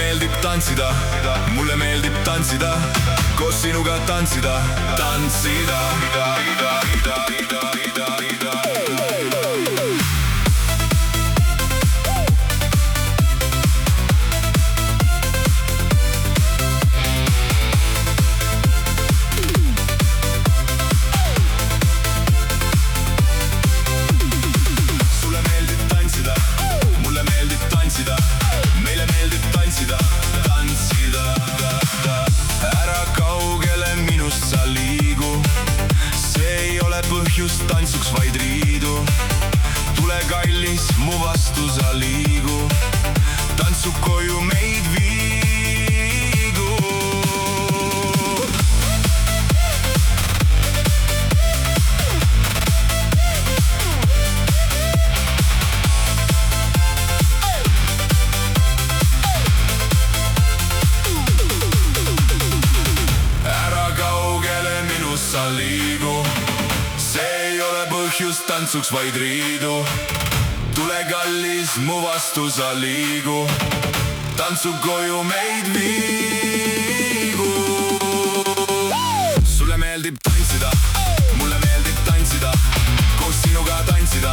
meeldib tantsida, mulle meeldib tantsida, koos sinuga tantsida, tantsida. Meile meeldib tantsida, tantsida. Ära kaugele minust sa liigu, see ei ole põhjus tantsuks, vaid riidu. Tule kallis, mu vastu sa liigu, tantsu koju meid viigu. Sa liigu, see ei ole põhjus tantsuks, vaid riidu. Tule kallis, mu vastu sa liigu, tantsu koju meid viigu. Sulle meeldib tantsida, mulle meeldib tantsida, koos sinuga tantsida.